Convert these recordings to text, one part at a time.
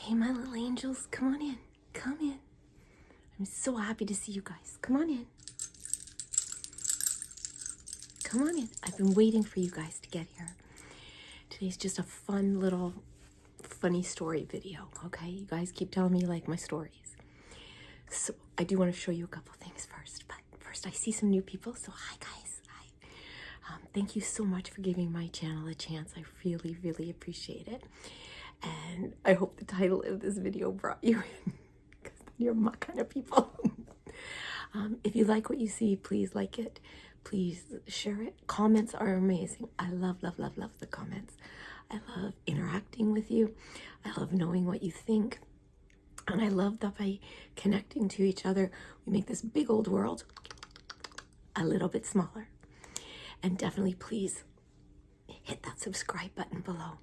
Hey, my little angels, come on in. Come in. I'm so happy to see you guys. Come on in. Come on in. I've been waiting for you guys to get here. Today's just a fun little funny story video, okay? You guys keep telling me you like my stories. So I do want to show you a couple things first. But first, I see some new people. So hi, guys. Hi. Thank you so much for giving my channel a chance. I really, really appreciate it. And I hope the title of this video brought you in, because you're my kind of people. If you like what you see, please like it. Please share it. Comments are amazing. I love, love, love, love the comments. I love interacting with you. I love knowing what you think. And I love that by connecting to each other, we make this big old world a little bit smaller. And definitely please hit that subscribe button below.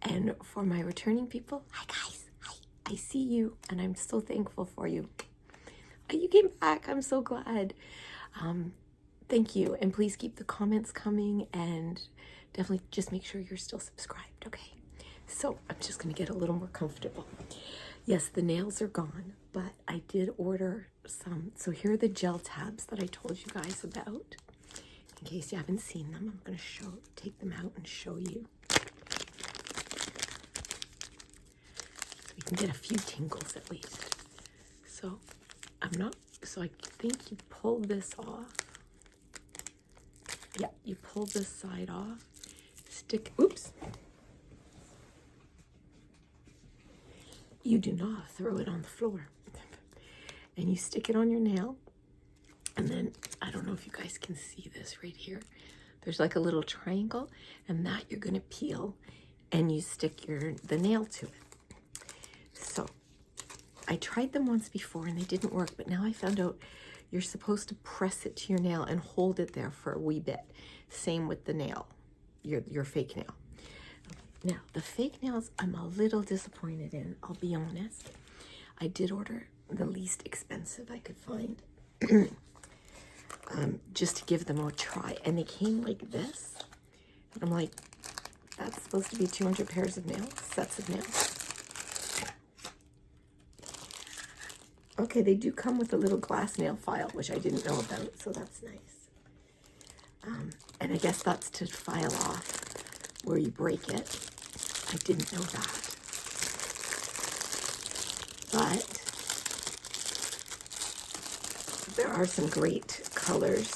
And for my returning people, hi guys, hi, I see you and I'm so thankful for you. You came back, I'm so glad. Thank you, and please keep the comments coming and definitely just make sure you're still subscribed, okay? So I'm just gonna get a little more comfortable. Yes, the nails are gone, but I did order some. So here are the gel tabs that I told you guys about. In case you haven't seen them, I'm gonna take them out and show you. You can get a few tingles at least. So I think you pull this off. Yeah, you pull this side off, oops. You do not throw it on the floor. And you stick it on your nail. And then, I don't know if you guys can see this right here. There's like a little triangle, and that you're gonna peel, and you stick the nail to it. So I tried them once before and they didn't work, but now I found out you're supposed to press it to your nail and hold it there for a wee bit. Same with the nail, your fake nail. Now, the fake nails I'm a little disappointed in, I'll be honest. I did order the least expensive I could find, just to give them a try. And they came like this. And I'm like, that's supposed to be 200 pairs of nails, sets of nails. Okay, they do come with a little glass nail file, which I didn't know about, so that's nice. And I guess that's to file off where you break it. I didn't know that. But there are some great colors.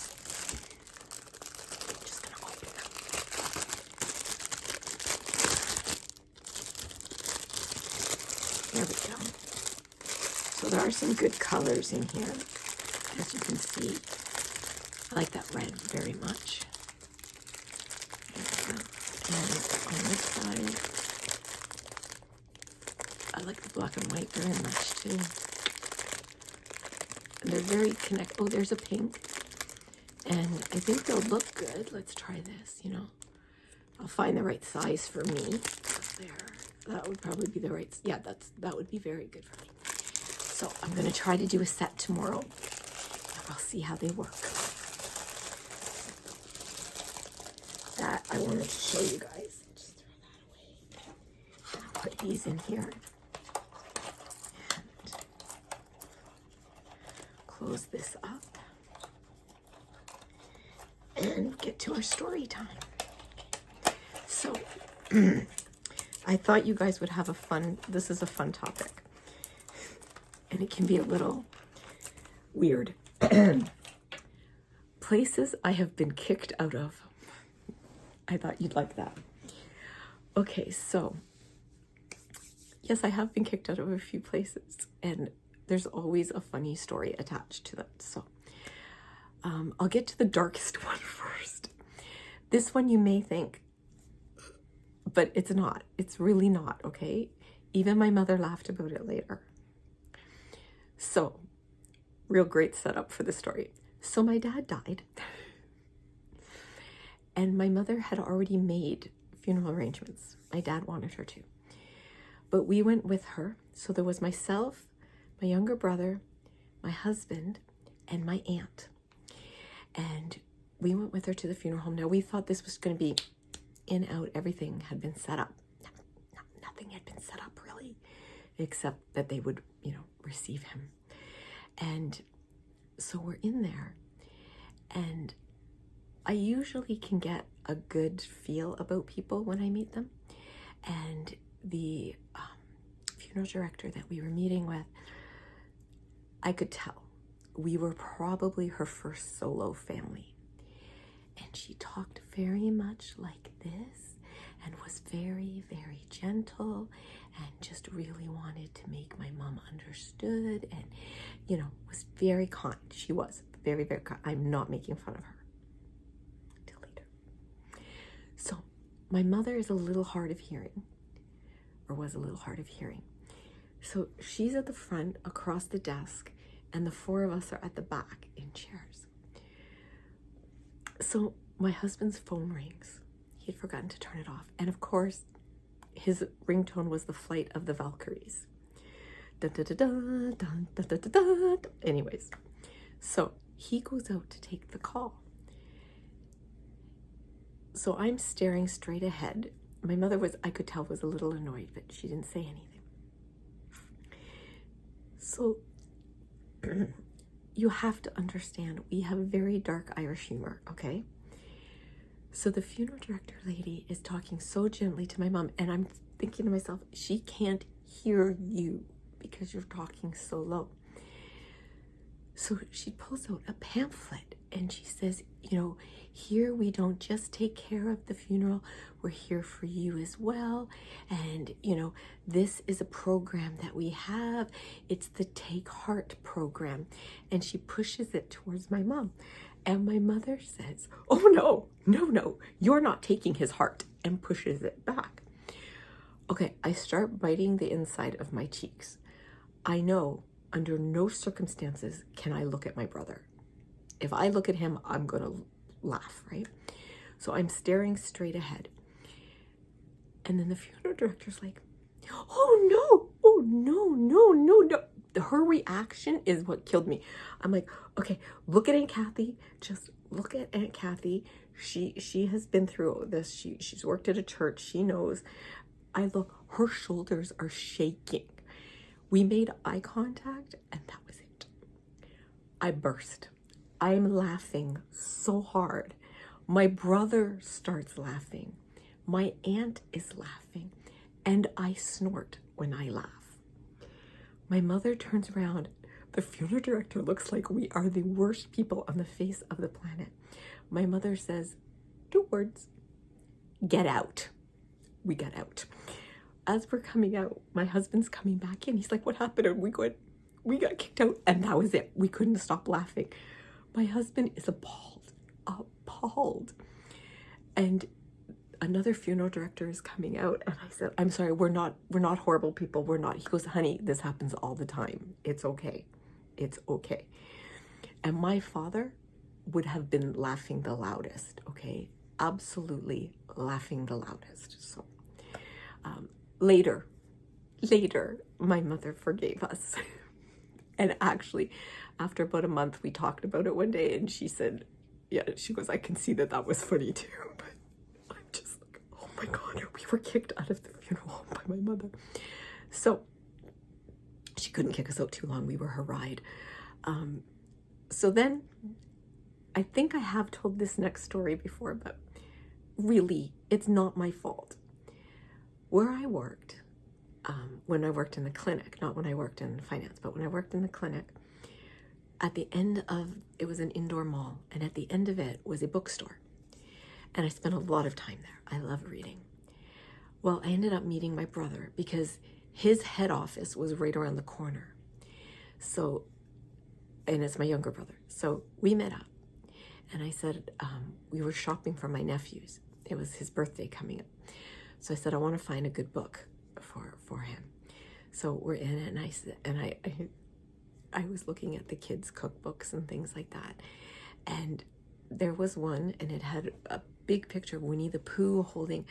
Just gonna open them. There we go. So there are some good colors in here, as you can see. I like that red very much. And on this side, I like the black and white very much too. And they're very oh, there's a pink. And I think they'll look good. Let's try this, you know. I'll find the right size for me. That would probably be the right, yeah, that would be very good for me. So I'm going to try to do a set tomorrow, and we'll see how they work. That I wanted to show you guys. Just throw that away. I'll put these in here. And close this up. And get to our story time. So, I thought you guys would have this is a fun topic. And it can be a little weird. Places I have been kicked out of. I thought you'd like that. Okay, so yes, I have been kicked out of a few places, and there's always a funny story attached to that. So I'll get to the darkest one first. This one you may think, but it's not. It's really not, okay? Even my mother laughed about it later. So, real great setup for the story. So my dad died, and my mother had already made funeral arrangements. My dad wanted her to. But we went with her. So there was myself, my younger brother, my husband, and my aunt. And we went with her to the funeral home. Now, we thought this was going to be in, out, everything had been set up. No, nothing had been set up, really. except that they would, receive him. And so we're in there, and I usually can get a good feel about people when I meet them. And the funeral director that we were meeting with, I could tell we were probably her first solo family. And she talked very much like this and was very, very gentle and just really wanted to make my mom understood and, was very kind. She was very, very kind. I'm not making fun of her. Till later. So my mother is a little hard of hearing, or was a little hard of hearing. So she's at the front across the desk, and the four of us are at the back in chairs. So my husband's phone rings. He had forgotten to turn it off. And of course, his ringtone was the Flight of the Valkyries. Da, da, da, da, da, da, da, da, da. Anyways, so he goes out to take the call. So I'm staring straight ahead. My mother I could tell, was a little annoyed, but she didn't say anything. So you have to understand, we have very dark Irish humor, okay? So the funeral director lady is talking so gently to my mom, and I'm thinking to myself, she can't hear you because you're talking so low. So she pulls out a pamphlet and she says, here we don't just take care of the funeral, we're here for you as well. And, this is a program that we have. It's the Take Heart program. And she pushes it towards my mom. And my mother says, oh, no, you're not taking his heart, and pushes it back. Okay, I start biting the inside of my cheeks. I know under no circumstances can I look at my brother. If I look at him, I'm going to laugh, right? So I'm staring straight ahead. And then the funeral director's like, oh no. Her reaction is what killed me. I'm like, okay, look at Aunt Kathy. Just look at Aunt Kathy. She has been through this. She's worked at a church. She knows. I look, her shoulders are shaking. We made eye contact, and that was it. I burst. I'm laughing so hard. My brother starts laughing. My aunt is laughing, and I snort when I laugh. My mother turns around. The funeral director looks like we are the worst people on the face of the planet. My mother says 2 words: get out. We got out. As we're coming out, my husband's coming back in. He's like, what happened? And we got kicked out, and that was it. We couldn't stop laughing. My husband is appalled. And another funeral director is coming out, and I said, I'm sorry, we're not horrible people. We're not. He goes, honey, this happens all the time. It's okay. It's okay. And my father would have been laughing the loudest, okay? Absolutely laughing the loudest. So later, my mother forgave us. And actually, after about a month, we talked about it one day, and she said, yeah, she goes, I can see that was funny too. But I'm just like, oh my God, we were kicked out of the funeral home by my mother. So she couldn't kick us out too long. We were her ride. So then, I think I have told this next story before, but really, it's not my fault. Where I worked, when I worked in the clinic, not when I worked in finance, but when I worked in the clinic, at the end of, it was an indoor mall, and at the end of it was a bookstore. And I spent a lot of time there. I love reading. Well, I ended up meeting my brother because his head office was right around the corner. So, and it's my younger brother. So we met up, and I said, we were shopping for my nephews. It was his birthday coming up. So I said, I want to find a good book for him. So we're in it, and I said, and I was looking at the kids' cookbooks and things like that. And there was one, and it had a big picture of Winnie the Pooh holding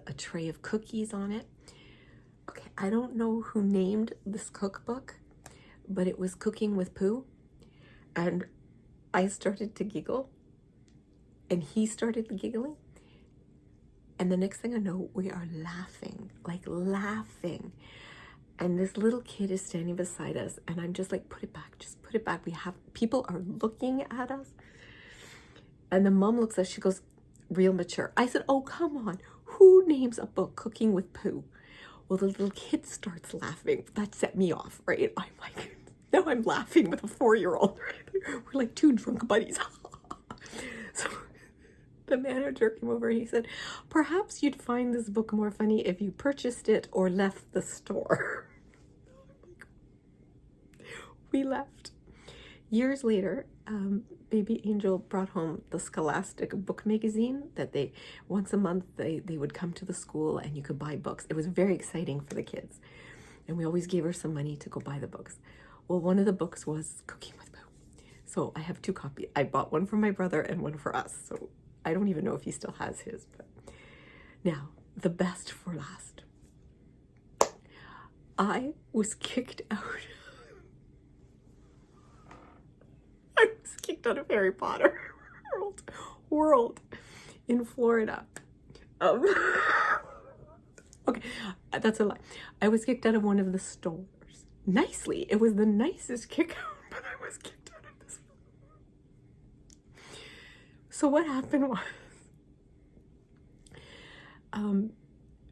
a tray of cookies on it. Okay, I don't know who named this cookbook, but it was Cooking with Pooh. And I started to giggle, and he started giggling. And the next thing I know, we are laughing, like laughing. And this little kid is standing beside us, and I'm just like, put it back, just put it back. People are looking at us. And the mom looks at us, she goes, real mature. I said, oh, come on. Who names a book Cooking with Pooh? Well, the little kid starts laughing. That set me off, right? I'm like, now I'm laughing with a 4-year-old. Right? We're like two drunk buddies. So the manager came over and he said, perhaps you'd find this book more funny if you purchased it or left the store. We left. Years later, baby Angel brought home the Scholastic book magazine that they, once a month, they would come to the school and you could buy books. It was very exciting for the kids. And we always gave her some money to go buy the books. Well, one of the books was Cooking with Pooh. So I have 2 copies. I bought one for my brother and one for us. So I don't even know if he still has his. But now, the best for last. I was kicked out. I was kicked out of Harry Potter World in Florida. Okay, that's a lie. I was kicked out of one of the stores. Nicely. It was the nicest kick out, but I was kicked out of this one. So what happened was,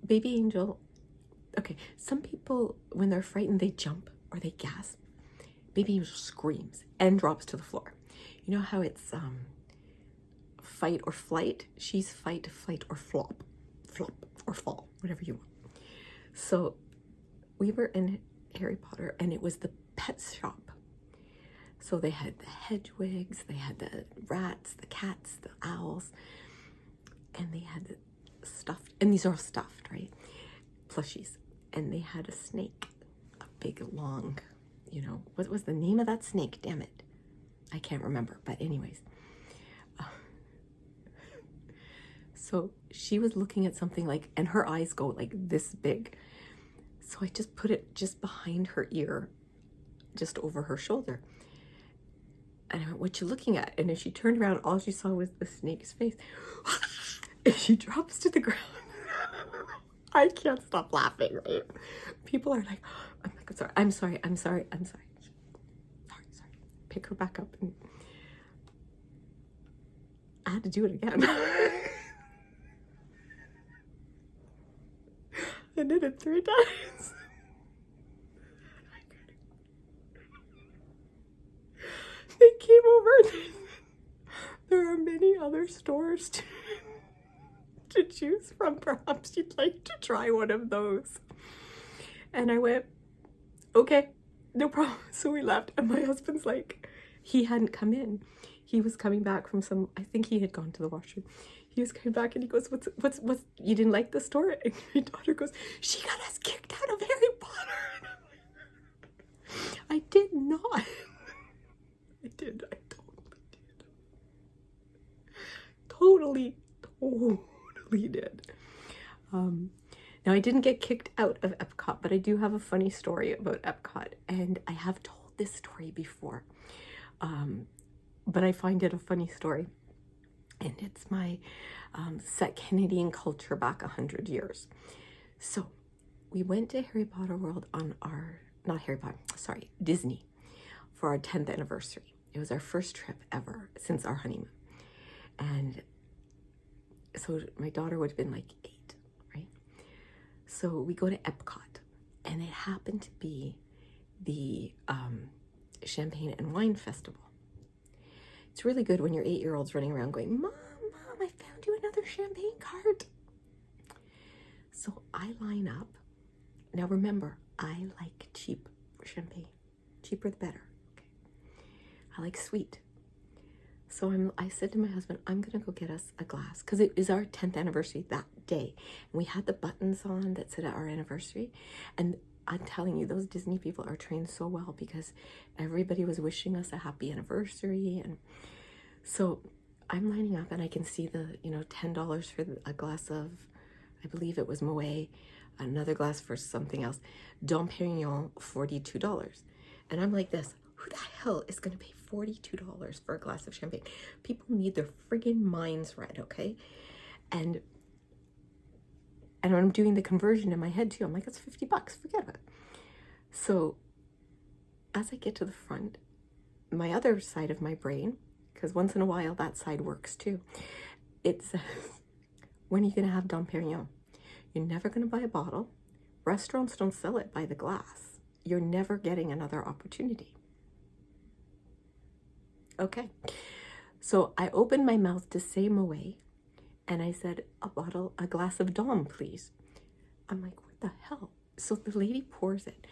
baby Angel, okay, some people, when they're frightened, they jump or they gasp. Baby Angel screams and drops to the floor. You know how it's fight or flight? She's fight, flight, or flop or fall, whatever you want. So we were in Harry Potter and it was the pet shop. So they had the hedgewigs, they had the rats, the cats, the owls, and they had the stuffed, and these are all stuffed, right? Plushies. And they had a snake, a big long, you know, what was the name of that snake? Damn it. I can't remember, but anyways. So she was looking at something like, and her eyes go like this big. So I just put it just behind her ear, just over her shoulder. And I went, what you looking at? And as she turned around, all she saw was the snake's face. And she drops to the ground. I can't stop laughing, right? People are like, I'm sorry. Sorry. Pick her back up. And I had to do it again. I did it 3 times. They came over and they said, there are many other stores to choose from. Perhaps you'd like to try one of those. And I went, okay, no problem. So we left. And my husband's like, he hadn't come in. He was coming back from I think he had gone to the washroom. He was coming back and he goes, what's, you didn't like the store? And my daughter goes, she got us kicked out of Harry Potter. And I'm like, I did not. I totally did. Now I didn't get kicked out of Epcot, but I do have a funny story about Epcot, and I have told this story before, but I find it a funny story. And it's my set Canadian culture back 100 years. So we went to Harry Potter World on Disney for our 10th anniversary. It was our first trip ever since our honeymoon. And so my daughter would have been like 8, right? So we go to Epcot, and it happened to be the Champagne and Wine Festival. It's really good when your 8-year-old's running around going, Mom, I found you another champagne cart. So I line up. Now remember, I like cheap champagne. Cheaper the better. Okay. I like sweet. So I said to my husband, I'm going to go get us a glass, because it is our 10th anniversary that day. And we had the buttons on that said our anniversary. And I'm telling you, those Disney people are trained so well, because everybody was wishing us a happy anniversary. And so I'm lining up, and I can see the, $10 for a glass of, I believe it was Moet, another glass for something else. Dom Perignon, $42. And I'm like this, who the hell is going to pay $42 for a glass of champagne? People need their friggin' minds read, okay? And I'm doing the conversion in my head too. I'm like, it's $50, forget it. So as I get to the front, my other side of my brain, because once in a while that side works too, it says, when are you going to have Dom Perignon? You're never going to buy a bottle. Restaurants don't sell it by the glass. You're never getting another opportunity. Okay. So I opened my mouth to say Moet, and I said, a glass of Dom, please. I'm like, what the hell? So the lady pours it,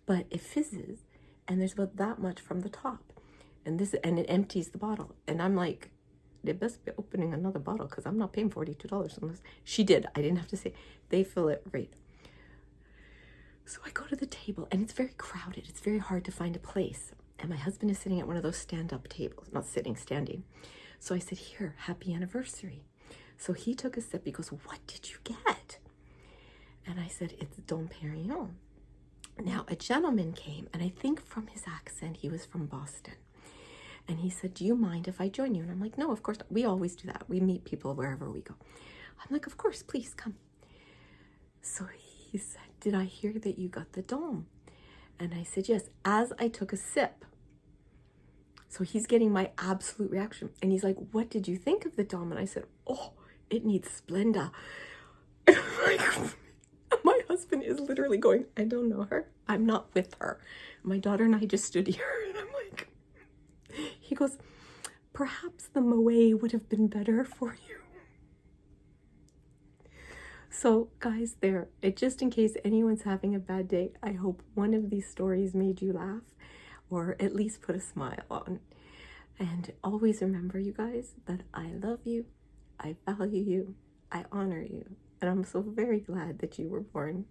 but it fizzes, and there's about that much from the top. And it empties the bottle. And I'm like, they best be opening another bottle, because I'm not paying $42 unless she did. I didn't have to say. They fill it right. So I go to the table, and it's very crowded. It's very hard to find a place. And my husband is sitting at one of those stand-up tables, not sitting, standing. So I said, here, happy anniversary. So he took a sip. He goes, what did you get? And I said, it's Dom Perignon. Now, a gentleman came, and I think from his accent, he was from Boston. And he said, do you mind if I join you? And I'm like, no, of course not. We always do that. We meet people wherever we go. I'm like, of course, please come. So he said, did I hear that you got the Dom? And I said, yes, as I took a sip. So he's getting my absolute reaction. And he's like, what did you think of the Dom? And I said, oh, it needs Splenda. And I'm like, my husband is literally going, I don't know her. I'm not with her. My daughter and I just stood here. And I'm like, he goes, perhaps the Moet would have been better for you. So guys, just in case anyone's having a bad day, I hope one of these stories made you laugh or at least put a smile on. And always remember, you guys, that I love you, I value you, I honor you, and I'm so very glad that you were born.